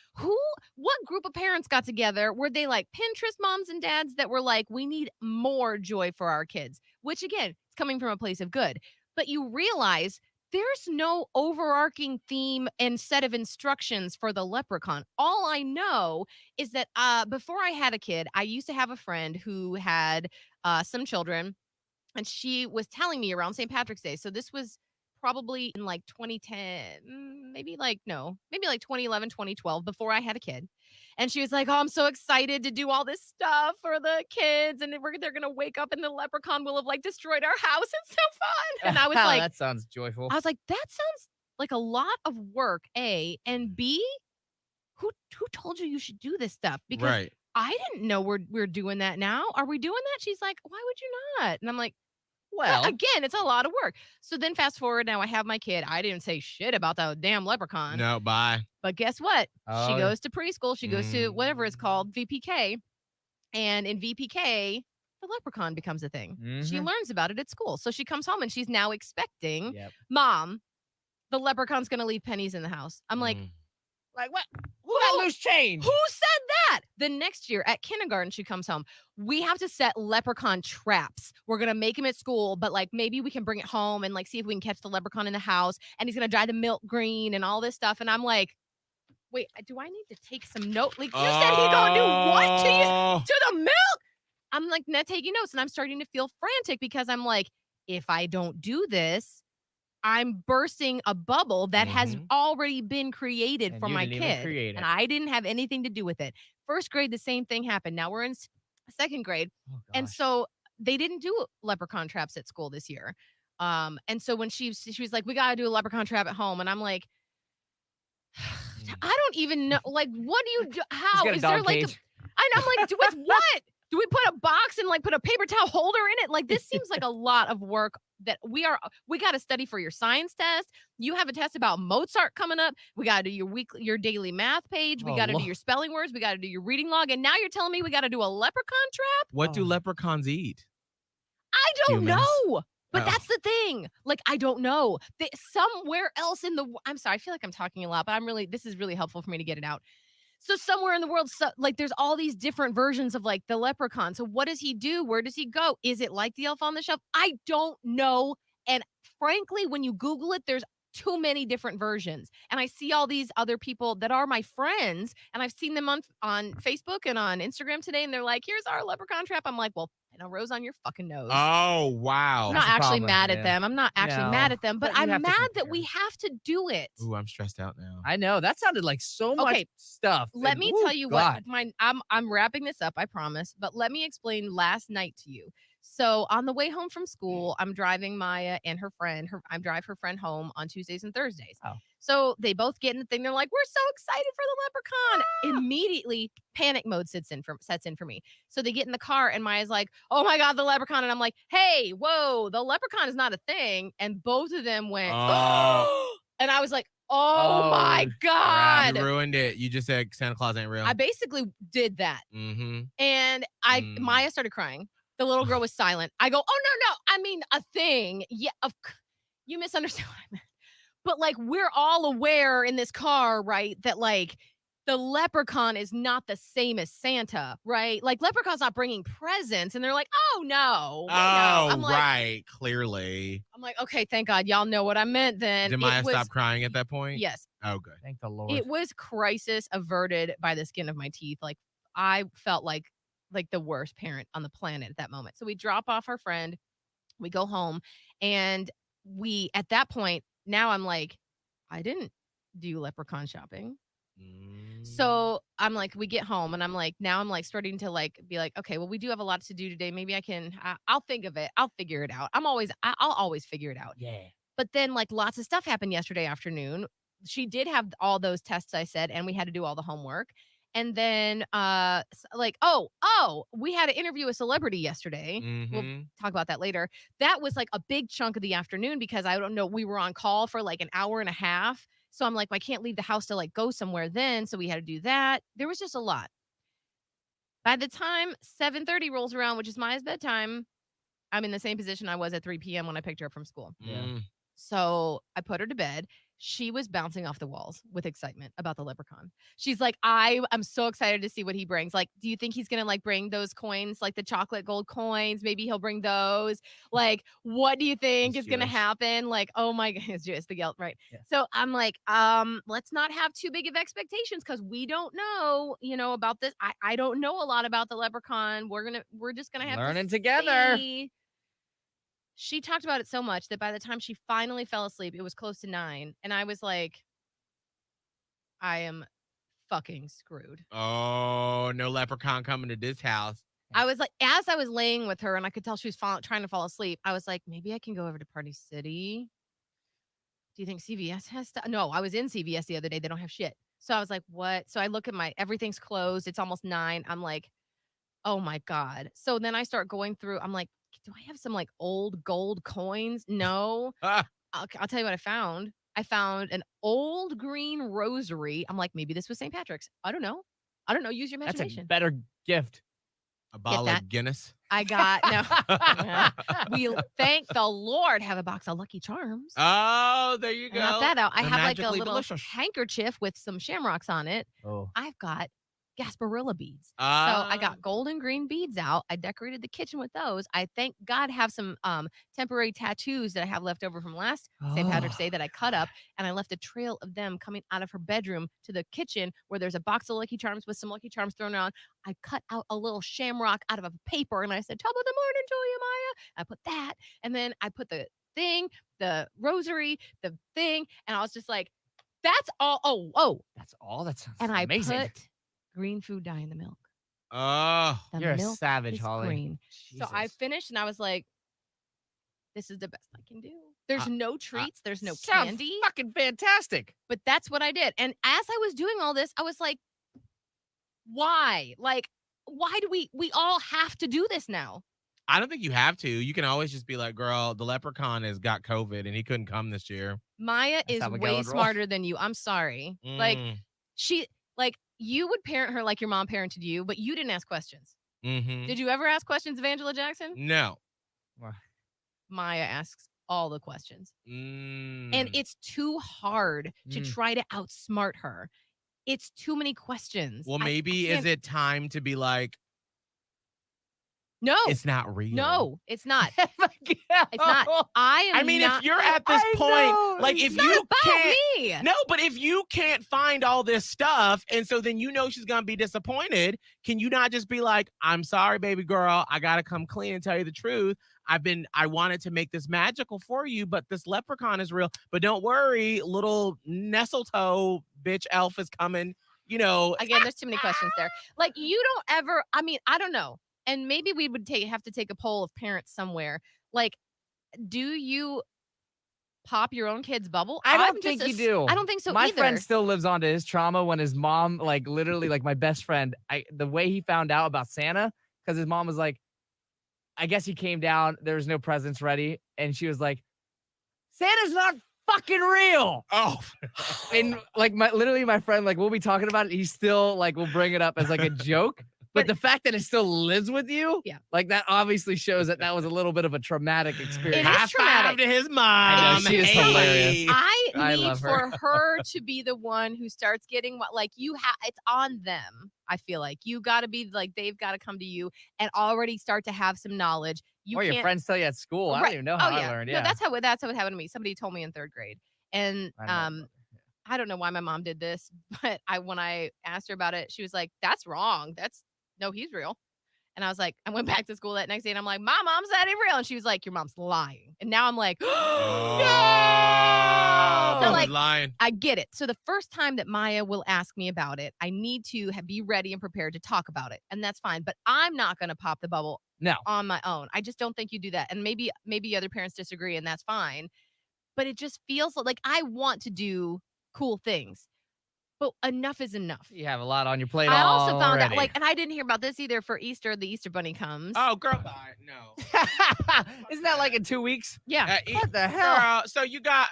[SPEAKER 4] What group of parents got together? Were they like Pinterest moms and dads that were like, we need more joy for our kids? Which again, it's coming from a place of good. But you realize there's no overarching theme and set of instructions for the leprechaun. All I know is that before I had a kid, I used to have a friend who had some children, and she was telling me around St. Patrick's Day. So this was probably in like 2010, maybe like 2011, 2012, before I had a kid. And she was like, "Oh, I'm so excited to do all this stuff for the kids. And they're going to wake up and the leprechaun will have like destroyed our house. It's so fun." And I was like,
[SPEAKER 7] that sounds joyful.
[SPEAKER 4] I was like, that sounds like a lot of work, A, and B, who told you should do this stuff? Because I didn't know we're doing that now. Are we doing that? She's like, "Why would you not?" And I'm like, well, again, it's a lot of work. So then fast forward, now I have my kid. I didn't say shit about the damn leprechaun.
[SPEAKER 3] No, bye.
[SPEAKER 4] But guess what? She
[SPEAKER 7] Oh,
[SPEAKER 4] goes to preschool. She goes to whatever it's called, VPK. And in VPK, the leprechaun becomes a thing. She learns about it at school. So she comes home and she's now expecting, Mom, the leprechaun's going to leave pennies in the house. I'm like what?
[SPEAKER 7] Who got loose change?
[SPEAKER 4] Who said that? The next year at kindergarten, she comes home. We have to set leprechaun traps. We're going to make him at school, but like maybe we can bring it home and like see if we can catch the leprechaun in the house. And he's going to dye the milk green and all this stuff. And I'm like, wait, do I need to take some note? Like, you said he going to do what to you? To the milk? I'm like, not taking notes. And I'm starting to feel frantic because I'm like, if I don't do this, I'm bursting a bubble that has already been created
[SPEAKER 7] And
[SPEAKER 4] for
[SPEAKER 7] you
[SPEAKER 4] my
[SPEAKER 7] didn't even
[SPEAKER 4] kid.
[SPEAKER 7] create it.
[SPEAKER 4] And I didn't have anything to do with it. First grade, the same thing happened. Now we're in second grade.
[SPEAKER 7] Oh,
[SPEAKER 4] And
[SPEAKER 7] gosh.
[SPEAKER 4] so they didn't do leprechaun traps at school this year. And so when she was like, "We got to do a leprechaun trap at home." And I'm like, I don't even know. Like, what do you do? How
[SPEAKER 7] Just
[SPEAKER 4] is
[SPEAKER 7] get a
[SPEAKER 4] there
[SPEAKER 7] dog
[SPEAKER 4] like,
[SPEAKER 7] cage.
[SPEAKER 4] and I'm like, with what? Do we put a box and like put a paper towel holder in it? Like, this seems like a lot of work that we got to study for your science test. You have a test about Mozart coming up. We got to do your daily math page. We
[SPEAKER 7] Oh,
[SPEAKER 4] got to do
[SPEAKER 7] Lord.
[SPEAKER 4] your spelling words. We got to do your reading log. And now you're telling me we got to do a leprechaun trap?
[SPEAKER 3] What do
[SPEAKER 7] Oh.
[SPEAKER 3] leprechauns eat?
[SPEAKER 4] I don't
[SPEAKER 3] Humans?
[SPEAKER 4] know. But
[SPEAKER 3] Oh.
[SPEAKER 4] that's the thing. Like, I don't know. Somewhere else in the I'm sorry, I feel like I'm talking a lot, but this is really helpful for me to get it out. So somewhere in the world, like there's all these different versions of like the leprechaun. So what does he do? Where does he go? Is it like the elf on the shelf? I don't know. And frankly, when you Google it, there's too many different versions. And I see all these other people that are my friends, and I've seen them on Facebook and on Instagram today, and they're like, here's our leprechaun trap. I'm like, well, pin a rose on your fucking nose.
[SPEAKER 3] Oh, wow.
[SPEAKER 4] I'm
[SPEAKER 7] That's
[SPEAKER 4] not
[SPEAKER 7] the
[SPEAKER 4] actually
[SPEAKER 7] problem,
[SPEAKER 4] mad at
[SPEAKER 7] yeah.
[SPEAKER 4] them. I'm not actually mad at them, but
[SPEAKER 7] but you
[SPEAKER 4] I'm
[SPEAKER 7] have to
[SPEAKER 4] mad that
[SPEAKER 7] compare.
[SPEAKER 4] we have to do it.
[SPEAKER 3] Ooh, I'm stressed out now.
[SPEAKER 7] I know that sounded like so much
[SPEAKER 4] Okay,
[SPEAKER 7] stuff.
[SPEAKER 4] Let
[SPEAKER 7] and-
[SPEAKER 4] me
[SPEAKER 7] ooh,
[SPEAKER 4] tell you
[SPEAKER 7] God.
[SPEAKER 4] what I'm wrapping this up, I promise, but let me explain last night to you. So on the way home from school, I'm driving Maya and her friend. I drive her friend home on Tuesdays and Thursdays.
[SPEAKER 7] Oh.
[SPEAKER 4] So they both get in the thing. They're like, "We're so excited for the leprechaun!" Immediately, panic mode sets in for me. So they get in the car, and Maya's like, "Oh my god, the leprechaun!" And I'm like, "Hey, whoa, the leprechaun is not a thing." And both of them went,
[SPEAKER 3] Oh.
[SPEAKER 4] and I was like, "Oh my
[SPEAKER 7] Oh,
[SPEAKER 4] god!"
[SPEAKER 3] You ruined it. You just said Santa Claus ain't real.
[SPEAKER 4] I basically did that.
[SPEAKER 3] Mm-hmm.
[SPEAKER 4] And Maya started crying. The little girl was silent. I go, "Oh no, I mean a thing." Yeah, you misunderstood what I meant. But like we're all aware in this car, right, that like the leprechaun is not the same as Santa, right? Like leprechaun's not bringing presents, and they're like, "Oh no." we know." I'm like,
[SPEAKER 3] right. Clearly.
[SPEAKER 4] I'm like, okay, thank God y'all know what I meant then.
[SPEAKER 3] Did Maya stop crying at that point?
[SPEAKER 4] Yes.
[SPEAKER 3] Oh, good.
[SPEAKER 7] Thank the Lord.
[SPEAKER 4] It was crisis averted by the skin of my teeth. Like I felt like the worst parent on the planet at that moment. So we drop off our friend, we go home, and at that point, now I'm like, I didn't do leprechaun shopping. So I'm like, we get home, and I'm like, now I'm like starting to like be like, okay, well, we do have a lot to do today. Maybe I'll think of it. I'll figure it out. I'll always figure it out.
[SPEAKER 7] Yeah.
[SPEAKER 4] But then like lots of stuff happened yesterday afternoon. She did have all those tests I said, and we had to do all the homework. And then we had to interview a celebrity yesterday. We'll
[SPEAKER 3] Mm-hmm.
[SPEAKER 4] talk about that later. That was like a big chunk of the afternoon because I don't know, we were on call for like an hour and a half. So I'm like, I can't leave the house to like go somewhere then. So we had to do that. There was just a lot. By the time 7:30 rolls around, which is Maya's bedtime, I'm in the same position I was at 3 p.m. when I picked her up from school.
[SPEAKER 3] Yeah.
[SPEAKER 4] So I put her to bed. She was bouncing off the walls with excitement about the leprechaun. She's like, I'm so excited to see what he brings. Like, do you think he's going to like bring those coins, like the chocolate gold coins? Maybe he'll bring those. Like, what do you think
[SPEAKER 7] He's
[SPEAKER 4] is going to
[SPEAKER 7] Jewish.
[SPEAKER 4] happen? Like, oh my God, it's Jewish, the guilt, right?
[SPEAKER 7] Yeah.
[SPEAKER 4] So I'm like, let's not have too big of expectations because we don't know, about this. I don't know a lot about the leprechaun. We're just going to have
[SPEAKER 7] Learning
[SPEAKER 4] to
[SPEAKER 7] together.
[SPEAKER 4] see. She talked about it so much that by the time she finally fell asleep, it was close to 9. And I was like, I am fucking screwed.
[SPEAKER 3] Oh, no leprechaun coming to this house.
[SPEAKER 4] I was like, as I was laying with her and I could tell she was trying to fall asleep, I was like, maybe I can go over to Party City. Do you think CVS has stuff? No, I was in CVS the other day. They don't have shit. So I was like, what? So I look at everything's closed. It's almost 9. I'm like, oh my God. So then I start going through. I'm like, do I have some like old gold coins? No.
[SPEAKER 3] Ah.
[SPEAKER 4] I'll tell you what I found. I found an old green rosary. I'm like, maybe this was St. Patrick's. I don't know. Use your
[SPEAKER 7] That's
[SPEAKER 4] imagination.
[SPEAKER 7] a better gift.
[SPEAKER 3] A bottle
[SPEAKER 4] that?
[SPEAKER 3] of Guinness.
[SPEAKER 4] I got no. We thank the Lord have a box of Lucky Charms.
[SPEAKER 3] Oh, there you
[SPEAKER 4] I
[SPEAKER 3] go.
[SPEAKER 4] got that out. I
[SPEAKER 3] The
[SPEAKER 4] have like a
[SPEAKER 3] magically
[SPEAKER 4] little
[SPEAKER 3] delicious.
[SPEAKER 4] handkerchief with some shamrocks on it.
[SPEAKER 7] Oh.
[SPEAKER 4] I've got Gasparilla beads. So I
[SPEAKER 3] Ah.
[SPEAKER 4] got gold and green beads out. I decorated the kitchen with those. I thank God have some temporary tattoos that I have left over from last St. Patrick's Day that I cut up, and I left a trail of them coming out of her bedroom to the kitchen where there's a box of Lucky Charms with some Lucky Charms thrown around. I cut out a little shamrock out of a paper, and I said, "Top of the morning to you, Maya." I put that, and then I put the thing, the rosary, the thing, and I was just like, "That's all." Oh,
[SPEAKER 7] That's all. That sounds
[SPEAKER 4] and I
[SPEAKER 7] amazing.
[SPEAKER 4] put green food dye in the milk.
[SPEAKER 3] Oh.
[SPEAKER 4] The
[SPEAKER 7] You're a
[SPEAKER 4] milk
[SPEAKER 7] savage,
[SPEAKER 4] is
[SPEAKER 7] Holly.
[SPEAKER 4] green. So I
[SPEAKER 7] Jesus.
[SPEAKER 4] finished, and I was like, "This is the best I can do." There's no treats. There's no
[SPEAKER 7] Sounds
[SPEAKER 4] candy.
[SPEAKER 7] fucking fantastic.
[SPEAKER 4] But that's what I did. And as I was doing all this, I was like, why? Like, why do we all have to do this now?
[SPEAKER 3] I don't think you have to. You can always just be like, girl, the leprechaun has got COVID and he couldn't come this year.
[SPEAKER 4] Maya
[SPEAKER 7] That's
[SPEAKER 4] is
[SPEAKER 7] how Miguel
[SPEAKER 4] way
[SPEAKER 7] would roll.
[SPEAKER 4] smarter than you. I'm sorry. Like you would parent her like your mom parented you, but you didn't ask questions.
[SPEAKER 3] Mm-hmm.
[SPEAKER 4] Did you ever ask questions of Angela Jackson?
[SPEAKER 3] No.
[SPEAKER 4] Maya asks all the questions.
[SPEAKER 3] Mm.
[SPEAKER 4] And it's too hard to
[SPEAKER 7] Mm.
[SPEAKER 4] try to outsmart her. It's too many questions.
[SPEAKER 3] Well,
[SPEAKER 4] I
[SPEAKER 3] maybe is
[SPEAKER 4] can't-
[SPEAKER 3] it time to be like,
[SPEAKER 4] No.
[SPEAKER 3] it's not real?
[SPEAKER 4] No, it's not.
[SPEAKER 7] It's
[SPEAKER 4] It's not. I
[SPEAKER 3] mean,
[SPEAKER 4] not,
[SPEAKER 3] if you're at this
[SPEAKER 7] I
[SPEAKER 3] point,
[SPEAKER 7] know.
[SPEAKER 3] like if
[SPEAKER 4] it's not
[SPEAKER 3] you
[SPEAKER 4] about
[SPEAKER 3] can't,
[SPEAKER 4] me.
[SPEAKER 3] no, but if you can't find all this stuff, and so then you know she's gonna be disappointed, can you not just be like, I'm sorry, baby girl, I gotta come clean and tell you the truth. I wanted to make this magical for you, but this leprechaun is real. But don't worry, little Nestletoe bitch elf is coming. You know,
[SPEAKER 4] Again, there's too many questions there. Like you don't ever, I mean, I don't know. And maybe we would have to take a poll of parents somewhere. Like, do you pop your own kid's bubble?
[SPEAKER 7] I don't
[SPEAKER 4] I'm
[SPEAKER 7] think
[SPEAKER 4] just
[SPEAKER 7] you do.
[SPEAKER 4] I don't think so
[SPEAKER 7] My
[SPEAKER 4] either.
[SPEAKER 7] friend still lives on to his trauma when his mom, like literally, like my best friend, the way he found out about Santa, because his mom was like, I guess he came down, there was no presents ready, and she was like, Santa's not fucking real.
[SPEAKER 3] oh,
[SPEAKER 7] And like literally my friend, like we'll be talking about it, he still like will bring it up as like a joke. But the fact that it still lives with you,
[SPEAKER 4] Yeah.
[SPEAKER 7] like that obviously shows that was a little bit of a traumatic experience.
[SPEAKER 4] It is
[SPEAKER 3] high five
[SPEAKER 4] traumatic.
[SPEAKER 3] to his mom.
[SPEAKER 7] I know, she is
[SPEAKER 3] Hey.
[SPEAKER 7] hilarious.
[SPEAKER 4] I
[SPEAKER 7] I
[SPEAKER 4] need
[SPEAKER 7] love
[SPEAKER 4] for
[SPEAKER 7] her.
[SPEAKER 4] her to be the one who starts getting what, like you have. It's on them. I feel like you got to be like they've got to come to you and already start to have some knowledge. You
[SPEAKER 7] Or your
[SPEAKER 4] can't.
[SPEAKER 7] friends tell you at school. I don't
[SPEAKER 4] Right.
[SPEAKER 7] even know how
[SPEAKER 4] Oh,
[SPEAKER 7] I learned.
[SPEAKER 4] No,
[SPEAKER 7] Yeah.
[SPEAKER 4] that's how it happened to me. Somebody told me in 3rd grade, and
[SPEAKER 7] I know about that.
[SPEAKER 4] I don't know why my mom did this, but when I asked her about it, she was like, "That's wrong. No, he's real." And I was like, I went back to school that next day and I'm like, my mom's that ain't real. And she was like, your mom's lying. And now I'm like,
[SPEAKER 3] Oh,
[SPEAKER 4] So, like,
[SPEAKER 3] lying.
[SPEAKER 4] I get it. So the first time that Maya will ask me about it, I need to be ready and prepared to talk about it. And that's fine. But I'm not going to pop the bubble
[SPEAKER 7] No.
[SPEAKER 4] on my own. I just don't think you do that. And maybe other parents disagree and that's fine. But it just feels like I want to do cool things. But enough is enough.
[SPEAKER 7] You have a lot on your plate
[SPEAKER 4] I also found out,
[SPEAKER 7] already.
[SPEAKER 4] and I didn't hear about this either for Easter. The Easter Bunny comes.
[SPEAKER 3] Oh, girl, no.
[SPEAKER 7] Isn't that like in 2 weeks?
[SPEAKER 4] Yeah.
[SPEAKER 7] What the hell?
[SPEAKER 3] Girl, so you got.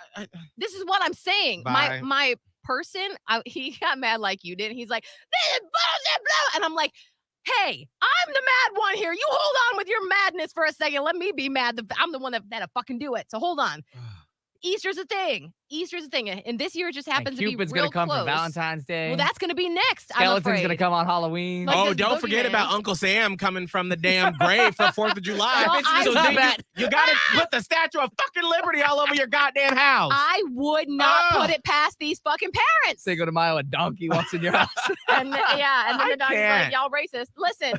[SPEAKER 4] This is what I'm saying.
[SPEAKER 3] Bye.
[SPEAKER 4] My person, he got mad like you did. He's like, this is bullshit, blah. And I'm like, hey, I'm the mad one here. You hold on with your madness for a second. Let me be mad. I'm the one that'll fucking do it. So hold on. Easter's a thing. And this year it just happens
[SPEAKER 7] And
[SPEAKER 4] to be
[SPEAKER 7] Cupid's
[SPEAKER 4] real
[SPEAKER 7] gonna come
[SPEAKER 4] close.
[SPEAKER 7] for Valentine's Day.
[SPEAKER 4] Well, that's going to be next. I'm
[SPEAKER 7] Skeleton's
[SPEAKER 4] afraid.
[SPEAKER 7] gonna come on Halloween.
[SPEAKER 4] Like
[SPEAKER 3] Oh,
[SPEAKER 4] this
[SPEAKER 3] don't forget
[SPEAKER 4] boogeyman.
[SPEAKER 3] about Uncle Sam coming from the damn grave for 4th of July.
[SPEAKER 4] No, I-
[SPEAKER 3] so
[SPEAKER 7] Stop
[SPEAKER 3] then
[SPEAKER 7] that.
[SPEAKER 3] you got to put the Statue of fucking Liberty all over your goddamn house.
[SPEAKER 4] I would not
[SPEAKER 3] Oh.
[SPEAKER 4] put it past these fucking parents.
[SPEAKER 7] Say go to Mayo, a donkey walks in your house.
[SPEAKER 4] And then
[SPEAKER 3] I
[SPEAKER 4] the dog's like,
[SPEAKER 3] can't.
[SPEAKER 4] y'all racist. Listen,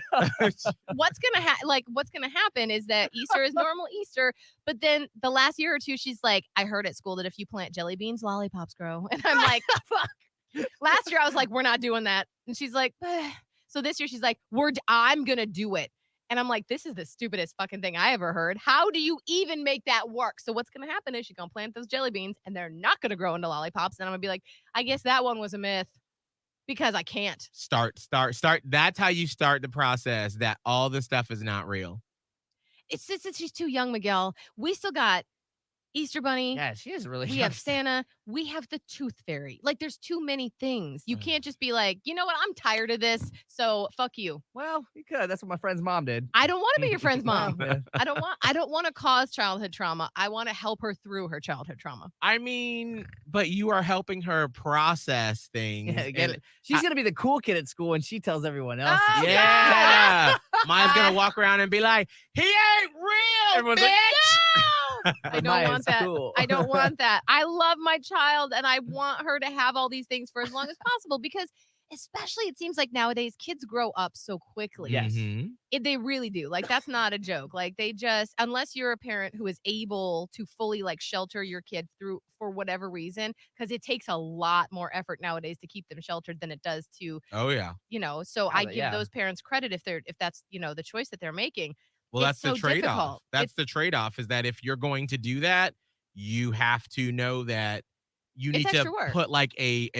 [SPEAKER 4] what's gonna happen is that Easter is normal Easter, but then the last year or two, she's like, I heard at school that if you plant jelly beans, lollipops grow. And I'm like, fuck. Last year I was like, we're not doing that. And she's like, so this year she's like, I'm gonna do it. And I'm like, this is the stupidest fucking thing I ever heard. How do you even make that work? So what's gonna happen is she's gonna plant those jelly beans and they're not gonna grow into lollipops. And I'm gonna be like, I guess that one was a myth. Because I can't.
[SPEAKER 3] Start. That's how you start the process that all this stuff is not real.
[SPEAKER 4] It's just that she's too young, Miguel. We still got Easter Bunny.
[SPEAKER 7] Yeah, she is really.
[SPEAKER 4] We have Santa. We have the Tooth Fairy. Like, there's too many things. You can't just be like, you know what? I'm tired of this. So fuck you.
[SPEAKER 7] Well, you could. That's what my friend's mom did.
[SPEAKER 4] I don't want to be your friend's mom.
[SPEAKER 7] Yeah.
[SPEAKER 4] I don't want to cause childhood trauma. I want to help her through her childhood trauma.
[SPEAKER 3] I mean, but you are helping her process things.
[SPEAKER 7] Yeah, get
[SPEAKER 3] and-
[SPEAKER 7] it. She's gonna be the cool kid at school, and she tells everyone else.
[SPEAKER 4] Oh,
[SPEAKER 3] Yeah. Maya's gonna walk around and be like, he ain't real,
[SPEAKER 7] Everyone's
[SPEAKER 3] bitch.
[SPEAKER 7] like,
[SPEAKER 4] I don't
[SPEAKER 7] Maya's
[SPEAKER 4] want that.
[SPEAKER 7] cool.
[SPEAKER 4] I don't want that. I love my child and I want her to have all these things for as long as possible because especially it seems like nowadays kids grow up so quickly.
[SPEAKER 7] Yes.
[SPEAKER 3] Mhm.
[SPEAKER 4] They really do. Like that's not a joke. Like they just unless you're a parent who is able to fully like shelter your kid through for whatever reason because it takes a lot more effort nowadays to keep them sheltered than it does to,
[SPEAKER 3] Oh yeah.
[SPEAKER 4] so I
[SPEAKER 7] but
[SPEAKER 4] give
[SPEAKER 7] yeah.
[SPEAKER 4] those parents credit if that's, the choice that they're making.
[SPEAKER 3] Well,
[SPEAKER 4] It's
[SPEAKER 3] that's the
[SPEAKER 4] so
[SPEAKER 3] trade-off.
[SPEAKER 4] difficult.
[SPEAKER 3] That's the trade-off is that if you're going to do that, you have to know that you
[SPEAKER 4] It's
[SPEAKER 3] need to
[SPEAKER 4] extra work.
[SPEAKER 3] put like a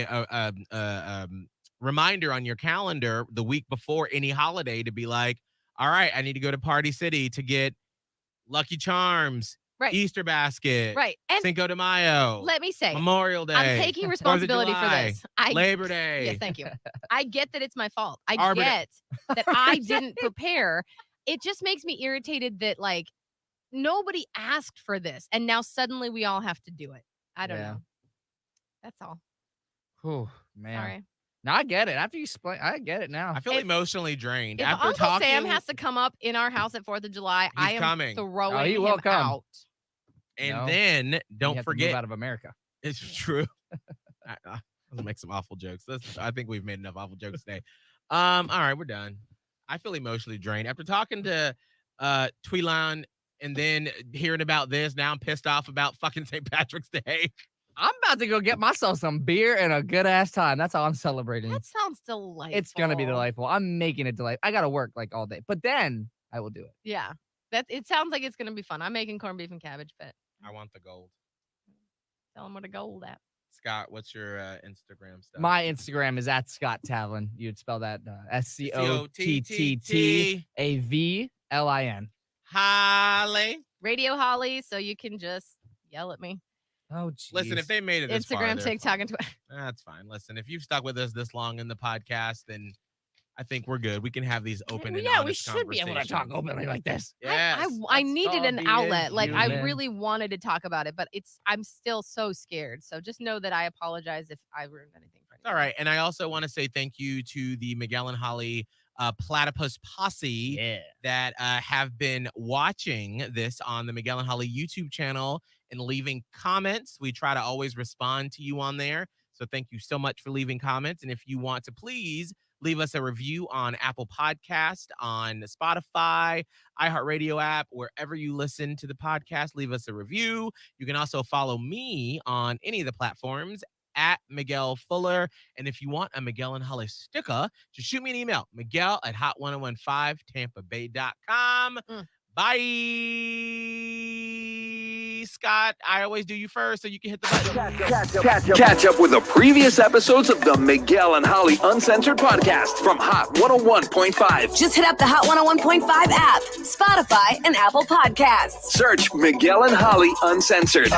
[SPEAKER 3] reminder on your calendar the week before any holiday to be like, all right, I need to go to Party City to get Lucky Charms,
[SPEAKER 4] Right.
[SPEAKER 3] Easter basket,
[SPEAKER 4] Right. And
[SPEAKER 3] Cinco de Mayo,
[SPEAKER 4] let me say,
[SPEAKER 3] Memorial Day,
[SPEAKER 4] I'm taking
[SPEAKER 3] 4th of
[SPEAKER 4] responsibility for
[SPEAKER 3] July,
[SPEAKER 4] this.
[SPEAKER 3] Labor Day.
[SPEAKER 4] Yes, thank you. I get that it's my fault. I
[SPEAKER 3] Arbor Day.
[SPEAKER 4] get that I didn't prepare. It just makes me irritated that like nobody asked for this and now suddenly we all have to do it. I don't know. That's all.
[SPEAKER 7] Whew, man.
[SPEAKER 4] Sorry.
[SPEAKER 7] No, I get it. After you explain, I get it now.
[SPEAKER 3] I feel emotionally drained.
[SPEAKER 4] If
[SPEAKER 3] After
[SPEAKER 4] Uncle
[SPEAKER 3] talking,
[SPEAKER 4] Sam has to come up in our house at 4th of July, I am
[SPEAKER 3] coming.
[SPEAKER 4] throwing
[SPEAKER 7] he
[SPEAKER 4] him
[SPEAKER 7] will come.
[SPEAKER 4] out.
[SPEAKER 3] and
[SPEAKER 7] No.
[SPEAKER 3] then
[SPEAKER 7] You
[SPEAKER 3] don't
[SPEAKER 7] have to move
[SPEAKER 3] forget,
[SPEAKER 7] out of America.
[SPEAKER 3] it's true. I'll make some awful jokes. I think we've made enough awful jokes today. All right, we're done. I feel emotionally drained after talking to Thuy and then hearing about this. Now I'm pissed off about fucking St. Patrick's Day.
[SPEAKER 7] I'm about to go get myself some beer and a good ass time. That's how I'm celebrating.
[SPEAKER 4] That sounds delightful.
[SPEAKER 7] It's gonna be delightful. I'm making it delightful. I gotta work like all day, but then I will do it.
[SPEAKER 4] Yeah. It sounds like it's gonna be fun. I'm making corned beef and cabbage, but
[SPEAKER 3] I want the gold.
[SPEAKER 4] tell them where to gold at.
[SPEAKER 3] Scott, what's your Instagram stuff?
[SPEAKER 7] My Instagram is at Scott Tavlin. You'd spell that SCOTTTAVLIN.
[SPEAKER 3] Holly.
[SPEAKER 4] Radio Holly, so you can just yell at me.
[SPEAKER 7] Oh, geez.
[SPEAKER 3] Listen, if they made it this far,
[SPEAKER 4] Instagram,
[SPEAKER 3] they're
[SPEAKER 4] TikTok,
[SPEAKER 3] fine.
[SPEAKER 4] and Twitter.
[SPEAKER 3] That's fine. Listen, if you've stuck with us this long in the podcast, then I think we're good. We can have these open and
[SPEAKER 7] yeah, we
[SPEAKER 3] honest
[SPEAKER 7] should be able to talk
[SPEAKER 3] conversations.
[SPEAKER 7] openly like this.
[SPEAKER 3] Yes.
[SPEAKER 4] I
[SPEAKER 7] let's
[SPEAKER 4] needed
[SPEAKER 7] all
[SPEAKER 4] an
[SPEAKER 7] be
[SPEAKER 4] outlet. Like I
[SPEAKER 7] human.
[SPEAKER 4] really wanted to talk about it, but I'm still so scared. So just know that I apologize if I ruined anything for you.
[SPEAKER 3] All right. And I also want to say thank you to the Miguel and Holly Platypus Posse
[SPEAKER 7] Yeah.
[SPEAKER 3] that have been watching this on the Miguel and Holly YouTube channel and leaving comments. We try to always respond to you on there. So thank you so much for leaving comments. And if you want to please leave us a review on Apple Podcast, on Spotify, iHeartRadio app, wherever you listen to the podcast, leave us a review. You can also follow me on any of the platforms at Miguel Fuller. And if you want a Miguel and Holly sticker, just shoot me an email, Miguel@hot1015tampabay.com. Bye, Scott. I always do you first, so you can hit the button.
[SPEAKER 2] Catch up with the previous episodes of the Miguel and Holly Uncensored podcast from Hot 101.5.
[SPEAKER 1] Just hit up the Hot 101.5 app, Spotify, and Apple Podcasts.
[SPEAKER 2] Search Miguel and Holly Uncensored.